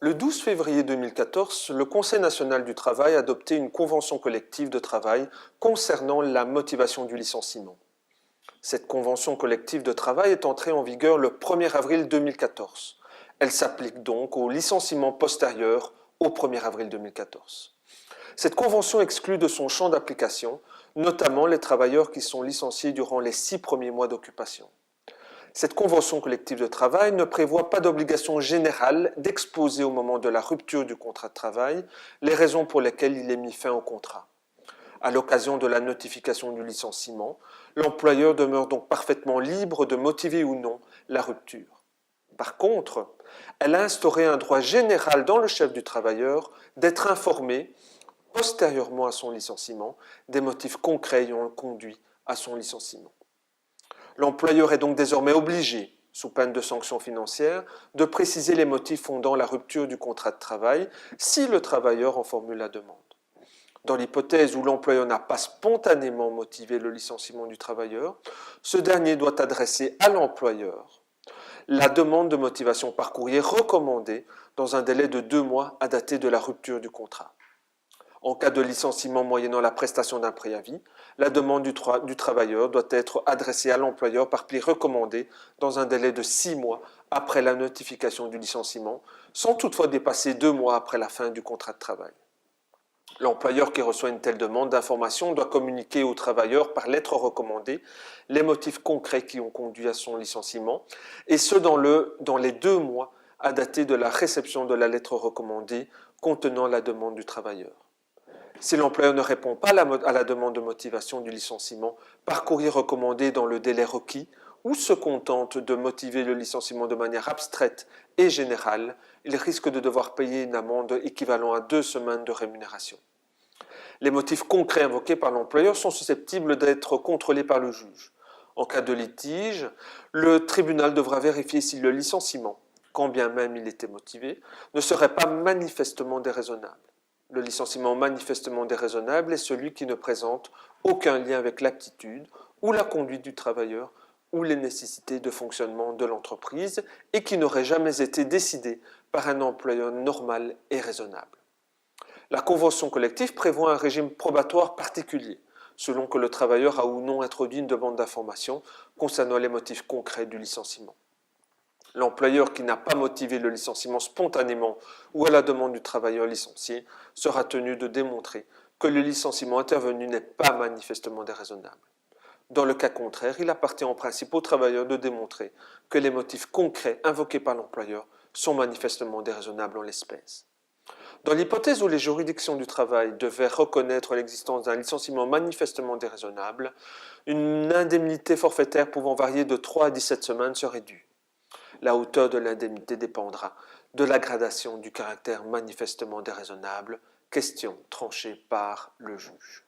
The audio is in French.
Le 12 février 2014, le Conseil national du travail a adopté une convention collective de travail concernant la motivation du licenciement. Cette convention collective de travail est entrée en vigueur le 1er avril 2014. Elle s'applique donc au licenciement postérieur au 1er avril 2014. Cette convention exclut de son champ d'application notamment les travailleurs qui sont licenciés durant les 6 premiers mois d'occupation. Cette convention collective de travail ne prévoit pas d'obligation générale d'exposer au moment de la rupture du contrat de travail les raisons pour lesquelles il est mis fin au contrat. À l'occasion de la notification du licenciement, l'employeur demeure donc parfaitement libre de motiver ou non la rupture. Par contre, elle a instauré un droit général dans le chef du travailleur d'être informé, postérieurement à son licenciement, des motifs concrets ayant conduit à son licenciement. L'employeur est donc désormais obligé, sous peine de sanctions financières, de préciser les motifs fondant la rupture du contrat de travail si le travailleur en formule la demande. Dans l'hypothèse où l'employeur n'a pas spontanément motivé le licenciement du travailleur, ce dernier doit adresser à l'employeur la demande de motivation par courrier recommandée dans un délai de 2 mois à dater de la rupture du contrat. En cas de licenciement moyennant la prestation d'un préavis, la demande du travailleur doit être adressée à l'employeur par pli recommandé dans un délai de 6 mois après la notification du licenciement, sans toutefois dépasser 2 mois après la fin du contrat de travail. L'employeur qui reçoit une telle demande d'information doit communiquer au travailleur par lettre recommandée les motifs concrets qui ont conduit à son licenciement, et ce dans les 2 mois à dater de la réception de la lettre recommandée contenant la demande du travailleur. Si l'employeur ne répond pas à la demande de motivation du licenciement par courrier recommandé dans le délai requis ou se contente de motiver le licenciement de manière abstraite et générale, il risque de devoir payer une amende équivalent à 2 semaines de rémunération. Les motifs concrets invoqués par l'employeur sont susceptibles d'être contrôlés par le juge. En cas de litige, le tribunal devra vérifier si le licenciement, quand bien même il était motivé, ne serait pas manifestement déraisonnable. Le licenciement manifestement déraisonnable est celui qui ne présente aucun lien avec l'aptitude ou la conduite du travailleur ou les nécessités de fonctionnement de l'entreprise et qui n'aurait jamais été décidé par un employeur normal et raisonnable. La convention collective prévoit un régime probatoire particulier, selon que le travailleur a ou non introduit une demande d'information concernant les motifs concrets du licenciement. L'employeur qui n'a pas motivé le licenciement spontanément ou à la demande du travailleur licencié sera tenu de démontrer que le licenciement intervenu n'est pas manifestement déraisonnable. Dans le cas contraire, il appartient en principe au travailleur de démontrer que les motifs concrets invoqués par l'employeur sont manifestement déraisonnables en l'espèce. Dans l'hypothèse où les juridictions du travail devaient reconnaître l'existence d'un licenciement manifestement déraisonnable, une indemnité forfaitaire pouvant varier de 3 à 17 semaines serait due. La hauteur de l'indemnité dépendra de la gradation du caractère manifestement déraisonnable, question tranchée par le juge.